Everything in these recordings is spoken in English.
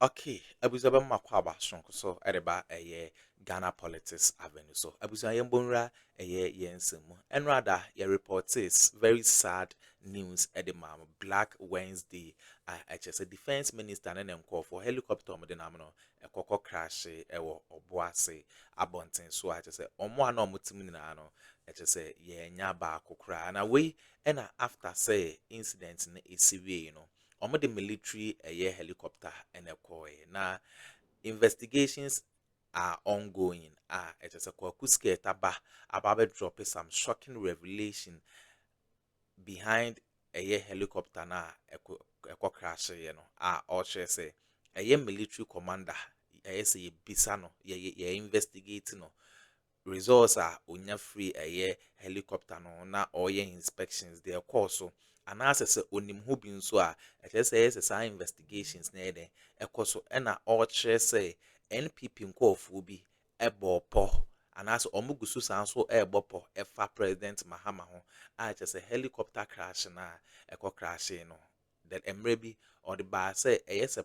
Okay, abusaba makwaba sonko so edeba Ghana Politics Avenue so abusa yembonra yensemu and rather your report is very sad news edema Black Wednesday HS defense minister na call for helicopter mo de namno ekoko crash ewo oboase abonten so HS omo ana omutim na no HS ye nya ba kokra na we na after say incident na esiwe you know omo the military helicopter and a koi na investigations are ongoing it is a kwakuske taba about dropping some shocking revelation behind a helicopter na a crash you know or say a military commander say bisano ye investigating no results are unya free a helicopter no na or inspections their course so and as onim ho bi nso a say investigations na ede ekoso na all say NPP nkofo bi ebopo and as omugusu sanso ebopo efa president Mahama ho a helicopter crash na crash no that emre or the bar say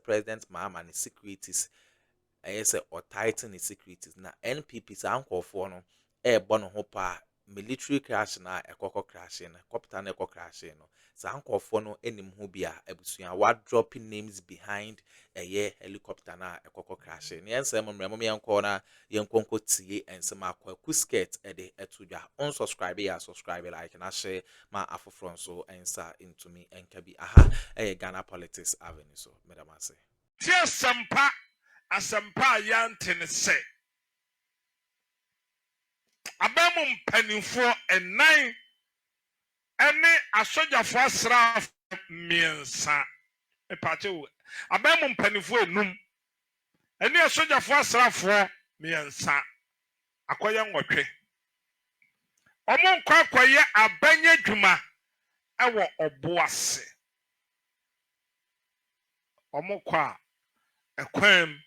president Mahama and securities or tighten the securities na NPP sa nkofo no no ho pa military crash na ekoko crash na copter na ekoko crash no sa nkofo no enim ho bia abusua wa dropping names behind helicopter na ekoko crash na yensem mremo yenko na yenkonko tie ensem akwaku skirt ede etudwa unsubscribe ya subscribe like na share ma afofron so ensa into me enkabi aha Ghana Politics Avenue so medama say tia sampa asampa yanten se abamu mpanimfo enan ene asojafo asraf miensa epache abamu mpanimfo enum ene asojafo asrafo miensa akoye nwotwe omo nkwa akoye abanye dwuma ewo oboase omo kwa ekwem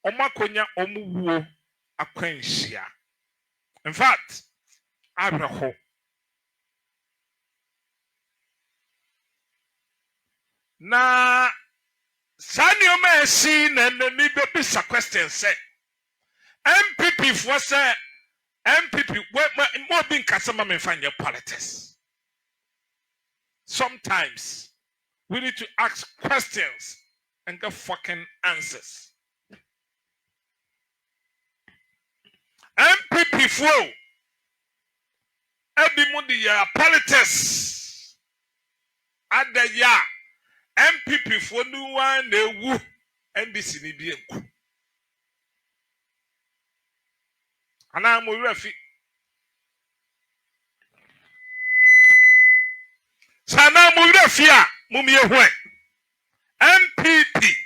omakonya omuwuo akwanhia. In fact, abraho na sani oma esi na ni bebisa question say MPP for say MPP mo bin kasama me fanya politics. Sometimes we need to ask questions and get fucking answers. MPP flow Ebimudi ya politics ada ya MPP for no one ewu NDC ni bi enku ana mo refi sana mo refi a mum ye ho MPP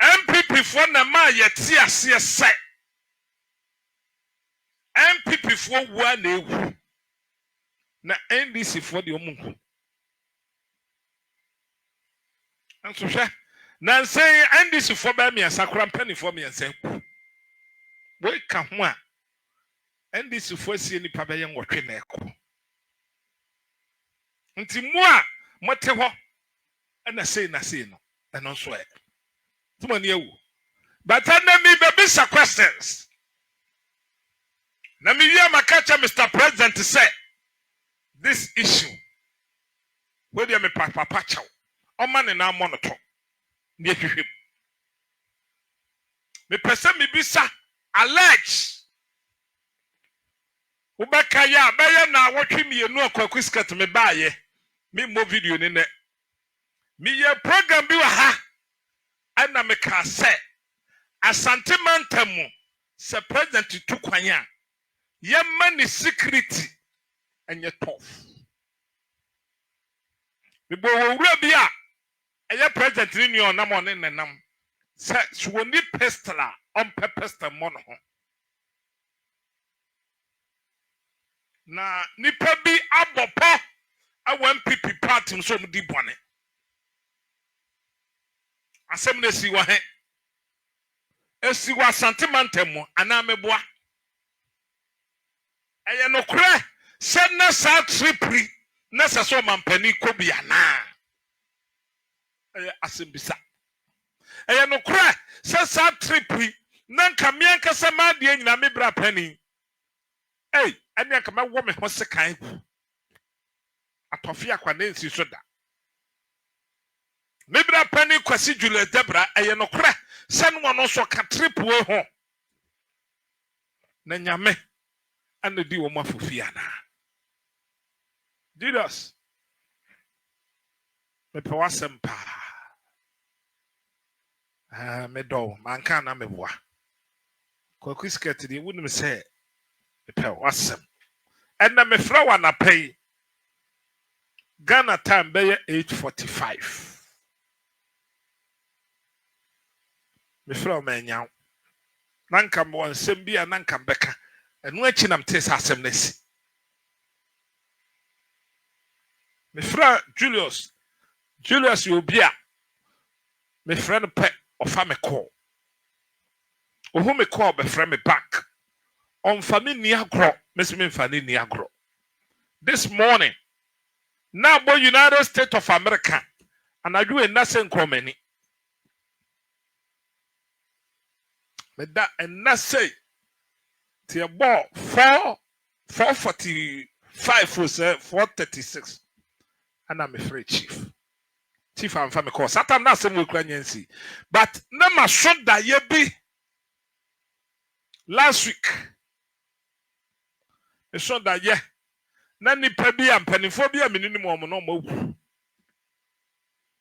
MPP for na ma yeti ase se MPP for wa na ewu na NDC for the omunku anso hwe na say NDC for ba mi asakura mpani for mi ansa we ka ho a NDC for sie ni pa be ye nwotwe na eko nti mu a mote ho na sei no eno so e tumani ewu but na me be bisa questions na me wi amakacha Mr. President say this issue where dey me papa chaw o man na monitor ne hwehwem me pese me bisa allege ubaka ya beye na wotwe mienu akwaku skirt me baaye me mo video ni ne me ye program bi wa ha ana me ka say asante mantamu se president tu kwanya ye mani security enye tough me bo wura bi a eye president ni on na mo ne nenam se suwoni pestla on pepesta mono ho na nipa bi abopo awa MPP party so mu di bone asem na si wa he esi wa sentimental ana meboa eye no kure se na sa tripri Nessa mampani kobiana. Asimbisa. Aya no kra sa tripi nanka mianka sama de nyina me bra pani. Hey, anya ka ma wo me ho sekan ku. Atofi akwa na nsi so da. Me bra pani kwasi Julius Debra aya no kra se no no so ka trip we ho. Na nyame ana di wo mafofi ana. Jesus. Me pe wasem pa. Me do manka na me boa. Kwaku skirt di wunim se me pe wasem. Enna me fra wa na pay. Ghana time be 8:45. Me fra ma nya. Nanka mo nsem bia nanka beka. Enu achi nam te sa asem nasi. Me fra Julius Yobia. Me friend pe ofa me call. Oho me call be friend me back. On family ni agro, me family ni agro. This morning, now boy United States of America, and I do a nothing cromany. But that and not say to your ball 445 was 436. And I'm afraid, Chief. Chief, I'm from a course. I'm not some Ukrainian see. But Nama shot that ye be last week. I shot that ye. Nani pebi and pennyphobia minimum no more.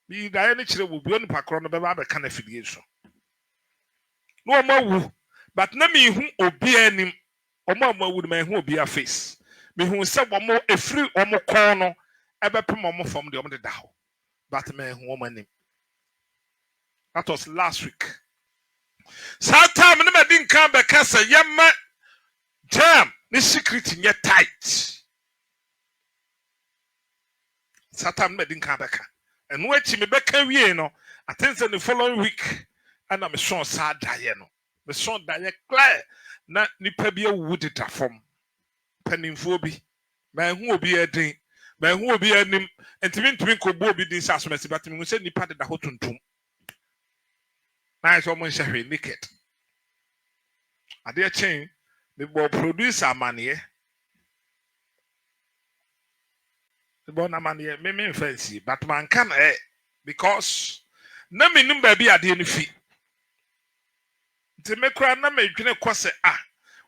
Be the any children will be on Pacron about the kind of affiliation. No more, but Nami who obey him or more would man who be a face. Me who said one more a free or more corner ever promote from the other down. But man woman. That was last week. Sometime I didn't come back as a young man. Jam, this secret in your tight. Sometime I didn't come back. And wait, me back here, no. I think the following week, and I'm a son sad diano. The son die clear. Na nipa bi awudi trafom panimfo bi man hu obi edin man hu obi anim ntimi ko bo obi din sasomasi batimi hu se nipa de da ho tuntum na so mo nhwe naked ade chen me bo producer amane me bo na amane me fancy but man can because na me nim ba bi ade no fi me kura na medwene kwose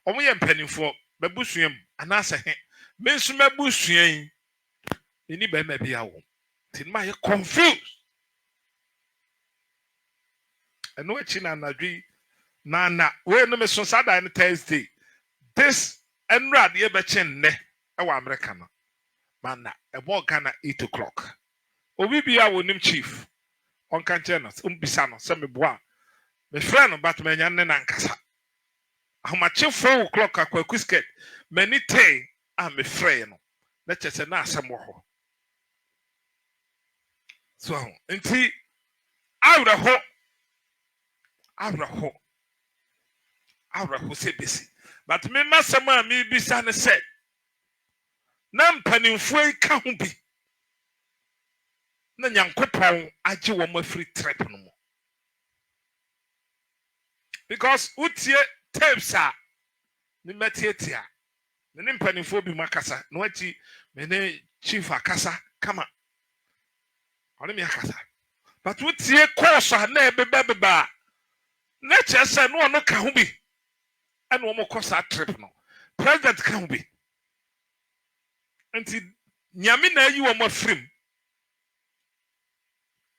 omo ye mpanimfo babusuam anase he me nso mabusuan ni ba ma bia wo tin ma ye confused eno echi na nadwi na we no me so sada na Thursday this enrad ye be chen ne e wa America no mana e bo Ghana 8 o'clock obi bia wo nim chief on kan chenos bisa no se me boa me friend but me nya ne na nkasa ahomache 4 o'clock akwa skirt many tay me friend no na chese na asem wo ho so enti awra ho se besi but me masema me bisa ne se na mpanimfo ka ho bi na nyankopon age wo ma free trip no mo because utie tapes ni metietia ni mpanimfo bi makasa no achi me ne chief akasa kama oni mi akasa but utie course na ebeba na chese no no ka ho bi and wo mo kosa trip no president ka ho bi enti nyame na yi wo mo frim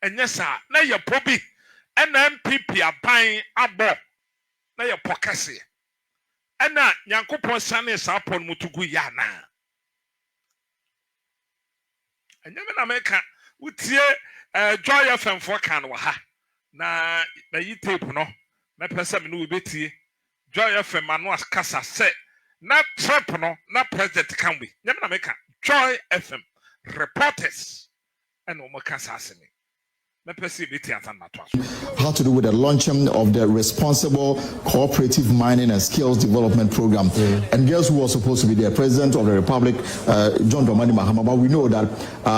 enye sa na ye pobi NPP aban abo na ye pokase ena nyankopon sane sa pon mutugu ya na enye me na meka utie Joy FM for kan wa ha na yi tape no na pesa me no we betie Joy FM anu akasa se na trip no na president kan we nyame na meka Joy FM reporters ena o makasa asene How to do with the launching of the Responsible Cooperative Mining and Skills Development Program. And guess who was supposed to be the President of the Republic, John Dramani Mahama, but we know that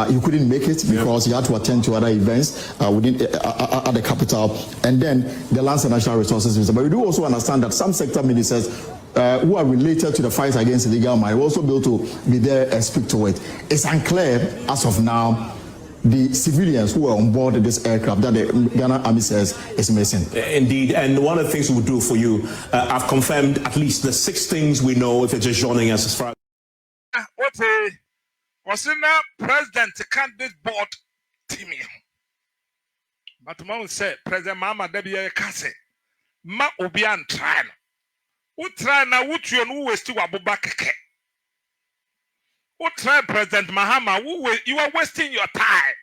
he couldn't make it because he had to attend to other events within at the capital, and then the Lands and Natural Resources Minister. But we do also understand that some sector ministers who are related to the fight against illegal mining will also be able to be there and speak to it. It's unclear as of now the civilians who are on board this aircraft that the Ghana Army says is missing. Indeed, and one of the things we will do for you, I've confirmed at least the 6 things we know if you're just joining us as far as... Was now President can't this board team. But Mom said, President Mama, Debbie Casse, Ma Obian try. Who try now, which you know, still Abubakake. Who try President Mahama, you are wasting your time.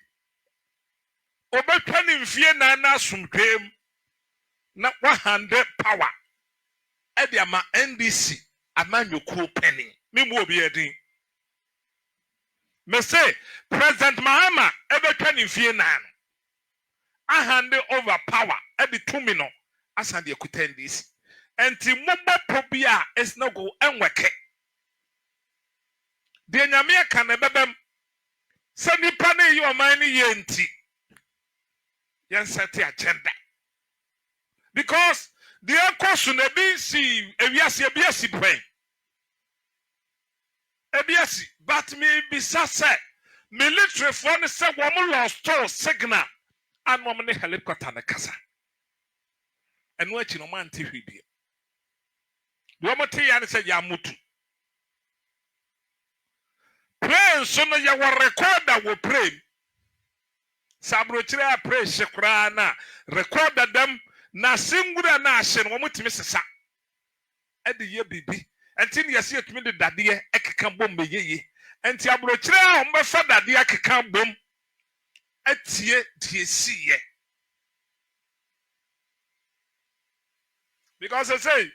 Obeturning fear nana some game, not 100 power. Ediama NDC, a man you cool penny. Me will be a thing. Me say, President Mahama, Obeturning fear nan. I hand over power at the 2 minutes as I could this. And the mobile probia is no go and work. The Nyamia can ebem send the panel your money yenti. Yan set the agenda. Because the question a BC, a BSC brain. A BSC, but maybe Sasa military phone said woman lost to signal and woman helicopter na casa. And what you know, man, TV. The woman say Yamutu. Pray so no ya wa recorder will pray. Sabrochira pray shekrana recorder them na singura na ahye no mutimi sesa. E de ye bibi. Enti ne yesi etumi de dade ekeka bom beyeye. Enti abrochira o mbefa dade ekeka bom etie die siye. Because I say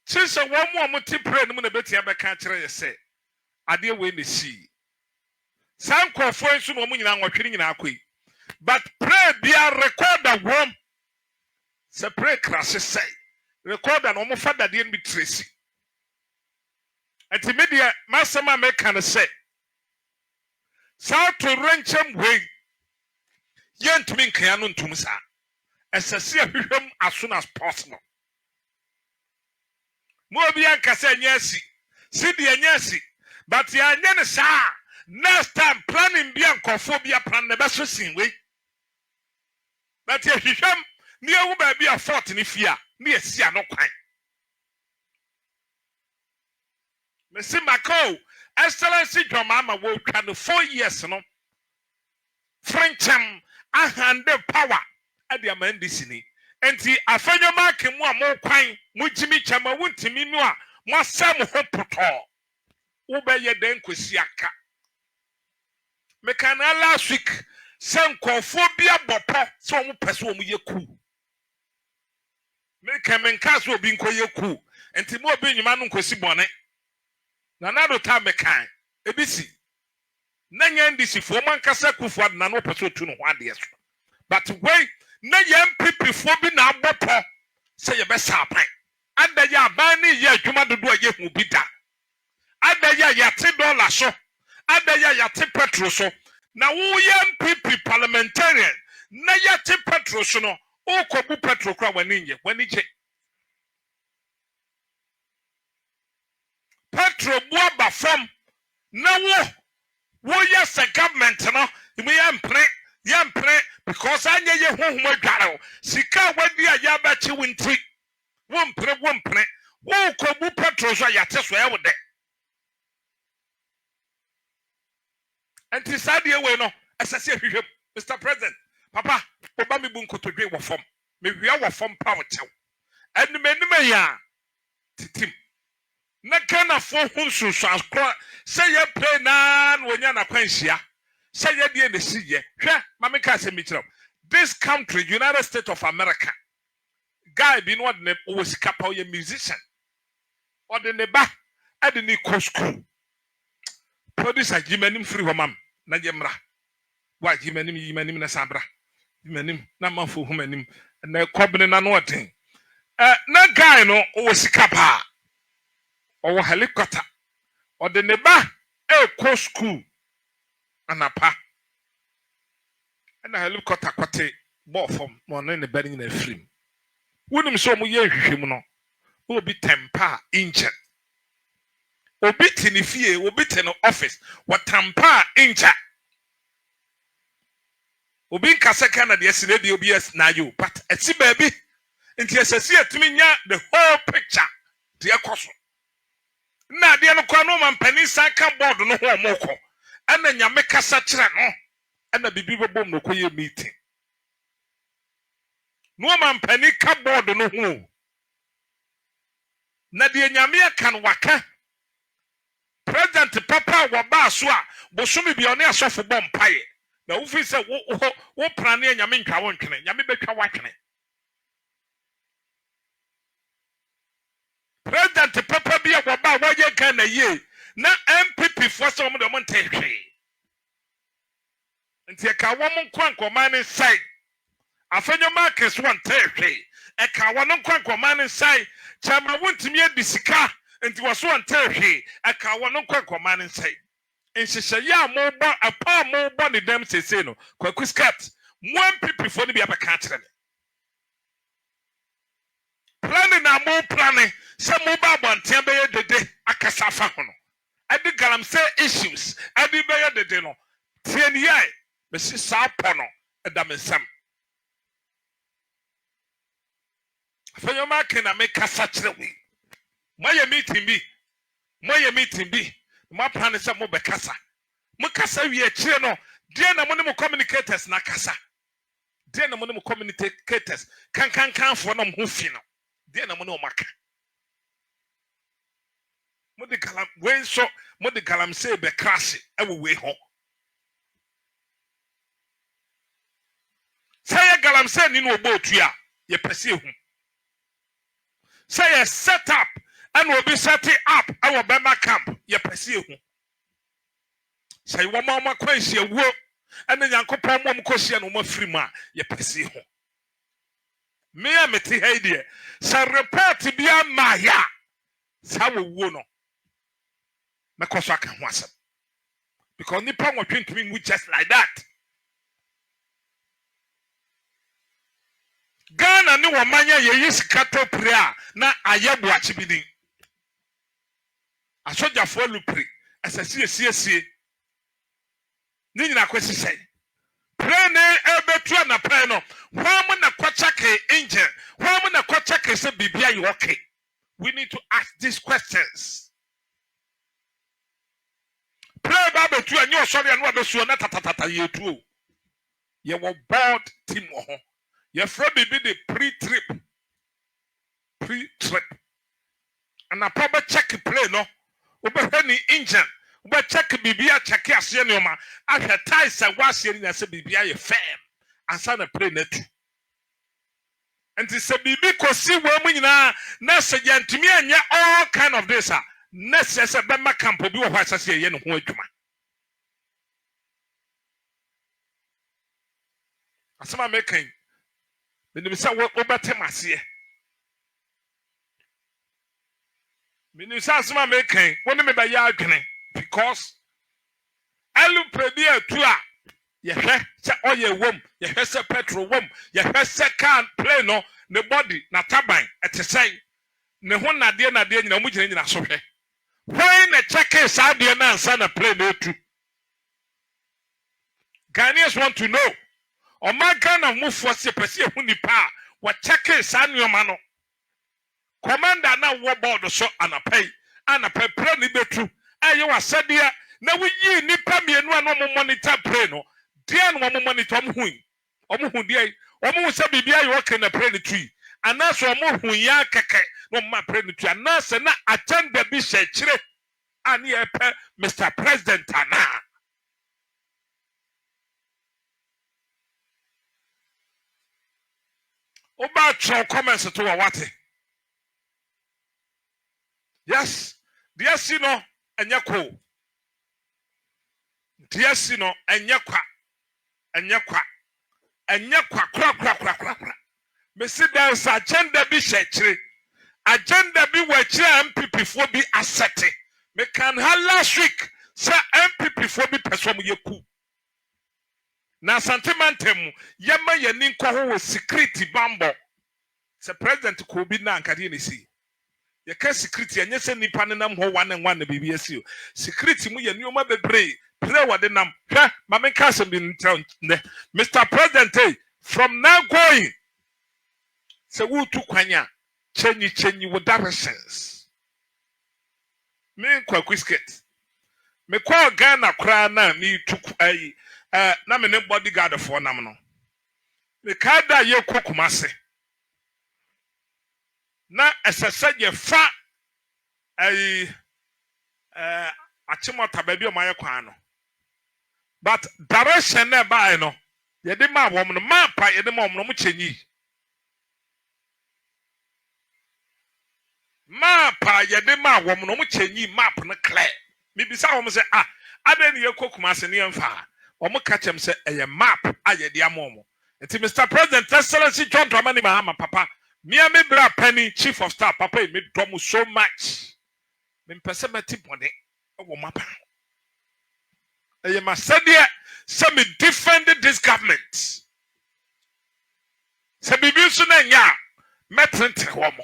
since one more muti pray no na beti abeka kire say ade we ne see san kwafo nso no mu nyina nwotwere nyina akoi but pray bia record wom se pray crash say record na mo fa dade no bi tracy ati media masama me kan say sao to renchem we yentumi nkan no ntum sa esese ahwehwem as soon as possible mo bia nkasa nyasi sidi nyasi but ya nyene sa next time planning be Akuffo plan the best sin we but ya hwehwem ne ewu ba bia fort ne fia ne esia no kwan me si mako excellency Dramama wo twa no 4 years no Frenchem a hand power at the NDC ni enti afenyo mark mu a mo kwan mo jimi chama wontimi no a mo asam ho poto ubeye den kwesiaka me kan last week sem Akuffo bopo so omo pese omo yeku me kan men ka so obi nko yeku enti mo obi nyima no nkosi bone na na do ta me kan ebisi na nya ndisi fo man kasa Akuffo na no pese otu no ho ade so but wait na NPP fo bi na abopo say ye be sapan ada ya ban ni ye adwuma dodo a ye hu bi da ada ya yate dollar so ada ya yate petrol so na wo NPP parliamentarian na yate petrol so no o ko bu petrol kra wani je petrol bu aba fam na wo yes a government no me yampre because anya ye honhom adware sika wadi a ya ba chi wintri wompre wo ko bu petrol so yate so e wo de anti sadie we no asase hwehwem Mr. President papa oba me bu nkotodwe wo fam me hwia wo fam pa wo chew enum ya titim na kana fo hunsu so akra say ye play na wonya na kwanhia say ye die na siye hwe mame ka se mi kire this country United States of America guy bi no de wo sika pa ye musician or de ne ba e de ni ko school producer jimanim free ho mam na jemra wa jimanim na sabra Manim, na manfo hu manim. Na kobne na no ten. Na guy no o sika pa. O helicopter. O de ne ba e school anapa. Na helicopter kwate bo fom mo no ne ba ni na film. Wonim so mo ye hwehwem no. Obi tempa inche. Obi tini fie, obi tini office. Watampa incha. Obi nkasa kana de esire de obi es na you, but eti baby nti esesi etumi nya the whole picture de ekoso. Na de no kwa no man pani saka board no ho omoko. Ana nyame kasa kire no. Ana bibi bobom no koye meeting. No man pani ka board no ho. Na de nyame aka no waka. President Papa waba so a bosumi bi one asofo bom paye. Na wo fi se wo prane nyame ntwa wo ntwene nyame betwa watwene. President Papa bi waba waye Ghana ye na NPP fo se wo de mo ntehwe. Nti ka wo mo nkwankoma ne sai afenyo markets wo ntehwe. E ka wo no nkwankoma ne sai chama wontimi edisika nti wo so ntehwe. E ka wo no nkwankoma ne sai. Nhyehyɛ ya mo bɔ apa mo bɔ ne dem sese no kwaku skirt mo MPP fo ne bi abɛka kyerɛ me plan na mo plan sɛ mo ba abɔnten bɛyɛ dede akasa fa ho no ade galamsey issues ade bɛyɛ dede no tie ne yɛ me si saa pɔ no ɛda me nsam afɛnyɛ ma aka na me kasa kyerɛ we mo yɛ meeting bi mo plan se mo bekasa mo kasa wi akire no de na mo ne mo communicators na kasa de na mo ne mo communicators kan fo na mo ho fi no de na mo ne o maka mo de galam we so mo de galam se be crash e wo we ho say galam se ni no obotu a ye pese hu say set up and will be setting up our Bema camp. Ye pesi hu. Say wo mama kwansi ewo and Nyankopon mom kosia no ma free ma ye pesi hu. Me ameti haidie. Sa report bia ma ya. Sa wo no. Me koso aka ho asem. Because nipa wo twentumi mu just like that. Ghana ni wo manya ye yisika topre a na ayebu achibidin. Asoja fo lupri asasi ni nyina kwesi sei plane ebetu na plane no hwa na kwachake engine hwa na kwachake se bibia you okay. We need to ask these questions. Plane ba betu anyi osori anu abesuo na tatatata yetu ye wo board team ho ye fro bibi the pre-trip and a proper check plane no Obe ni engine, obe check bibia check ase ne oma, ahwe ties awase ni na se bibia ye firm, ansa na plane na tu. Enti se bibi kosi wo mu nyina na se yantumi anya all kind of this na se be ma camp obi wo hwa asase ye ne ho adwuma. Asema mekan. Benim se wo betem ase. Minister Asma making when me by yarding because Elu Predia Tua, ye say oil womb, ye has a petrol womb, ye has a can play no, the body, na turbine, at the say, ne one na dear na much in a sofa. When a check is out the man, son, a play no two. Ghanaians want to know, or my Ghana move for Sepasi Hunipa, what check is on your mano. Commander na wo board so anapay pre ni betu aye wa sadia na wo yi nipa mienu ano mo monitor pre no dia no mo monitor omo hu dia omo se bibia ye okay na pre ni tui anaso omo hu ya keke no ma pre ni tui anase na agenda bi she kire ani e pe Mr. President ana oba tro comments to what. Yes, dear Sino and Yako. Dear Sino and Yakwa and Yakwa enya kwakra me see there's agenda bi shechire agenda bi wachire MPP fo bi asete me can ha last week say MPP fo bi person yeku na sentimentum yema yani nkɔ ho security bambo se president ko bi na ankade ne si ye ka security anya se nipa ne nam ho wan na bibi asi o security mu ye nioma bebre pray wode nam hwɛ ma me ka some bi ne Mr. President from now going se wo tu kwanya chenyi with directions me kwa quisket me kwa Ghana kra na me tu ayi na me ne bodyguard for nam no me ka da ye kokumase na esese ye fa ayi achimota ba bi o maye kwan no but direction na ba no ye de ma wom no map ye de ma wom no mu chenyi map ye de ma wom no mu chenyi map no clear me bisa wom se aden ye kokumase ne yemfa wom ka chem se eye map aye de amomo enti Mr. President Excellency John Dramani Mahama papa me bra penny chief of staff papa me dom so much me pese meti bone wo mapa eye ma said se me defend this government se bibi so na nya metrente wo mo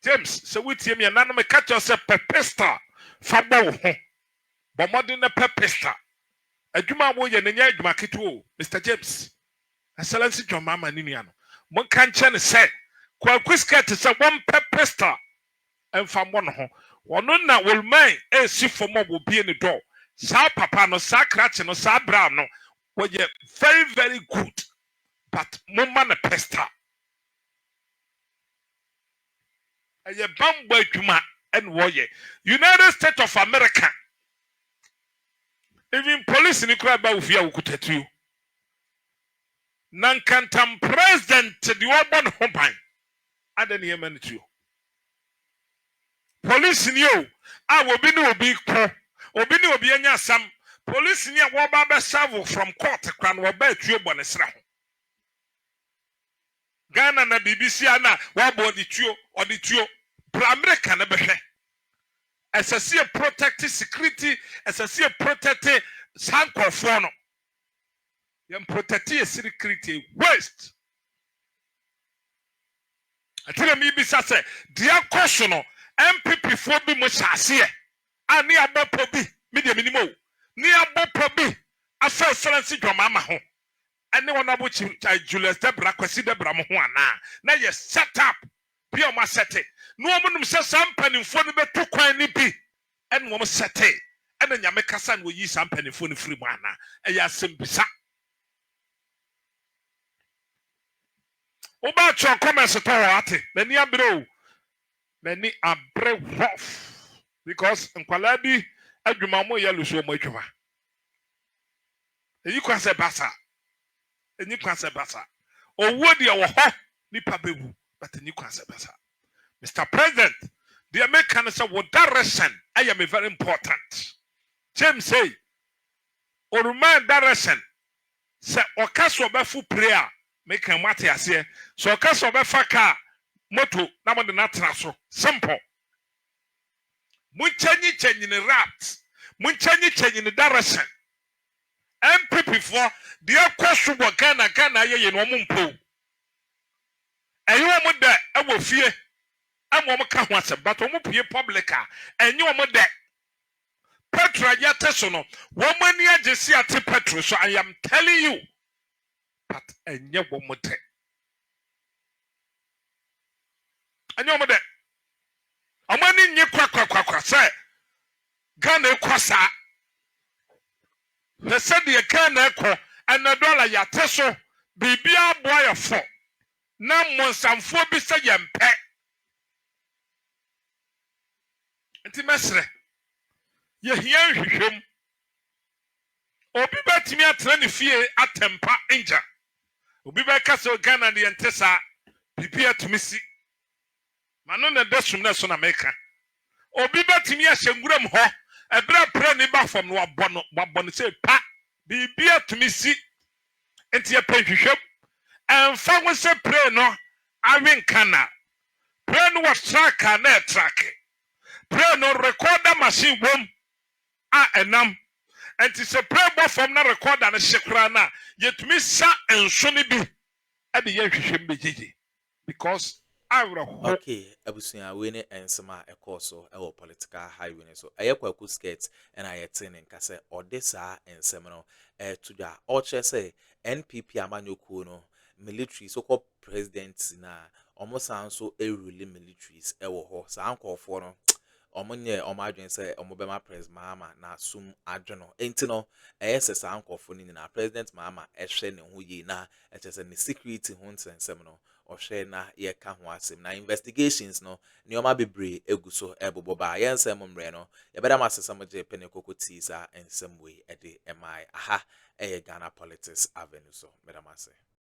James se witie me na me catch yourself pepesta fa bo ho bo modern na pepesta adwuma wo ye na nya adwuma keto Mr. James Excellency John Mama Niniano mon kan chen say kwa quisker to say one pepesta and fam one ho wono na will man e si for mo will be in the door sa papa no sa kratch no sa bra no wo ye very very good but mo man a pesta aye bamba adwuma and wo ye United States of America even police ni kra ba ofia wo kutatu Nankantam president the urban homepine adeni yementu police ni o obi ni obi ko obi ni obi anya sam police ni wo ba be serve from court kran wo ba atuo bone sra ho Ghana na BBC ana wo ba odituo pra America na behwe SSC protect security SSC protect sankofo no yam protect security waste atire mi bi sase dia question no MPP fo bi mo chase ani abopo bi me de minimo ni abopo bi afa Excellency Dwamama ho ene wona bo Julius Debra kwasi Debra mo ho ana na ye set up bi o ma sete no omunum se sampanimfo no betu kwan ni bi ene wo mo sete ene nyame kasa no yi sampanimfo no free mo ana e ya sembisa Oba cho comments to ate many abro many abre rough because nkwala bi adwuma mo yellow so mo atwa eyi kwase basa enyi kwase basa owo de wo ho nipa bebu but enyi kwase basa Mr. President the American say what direction I am very important James say oruma direction say okaso be full prayer make a mate ase so okaso be fa car moto na mo de na tra so simple munchanyi ne rat munchanyi ne direction MPP for the question wo Ghana ye no mo mpo eyi wo mo de e wo fie amo mo ka ho ase but wo mo pie publica enyi wo mo de petrol ya teso no wo mo ani agesi ate petrol so I am telling you but enye wo mo de enye wo mo de amani nye kwa say Ghana ekwasa the said the Ghana ekwo and the dollar ya teso bibia boy fo na monsamfo bi se yempe enti mesre ye hia hwehwem obi betimi atra ne fie atempa inja obi be kase Ghana de entesa bibia tumisi mano na desum na so na meka obi betimi ahyenguram ho ebra pra ni ba fam no wabono se pa bibia tumisi enti ye penhwehwem emfa wo se pray no awen kana pray no was track na track pray no recorder machine wom a enam enti se pray bo from na recorder na hyekra na yetumi sa enso ne bi e de ye hwehwem begege because okay, abusuya we ne ensema ekoso e wo political highway so aye kwaku skirt and aye tin nka se odesa ensem no tuja o che say NPP amanyoku no military so called president na omosan so erule militaries e wo ho sa ankofo no omonye omadwen say omobema pres Mahama na sum adwono enti no se sa ankofo ni na president Mahama ehwe ne ho yi na se ne security ho nsensem no ohwe na ye ka ho asem na investigations no neoma bebre eguso ebobo ba yensem mre no ye beda masesam je pene kokoti ensem we e de emai aha Ghana politics avenue so beda mase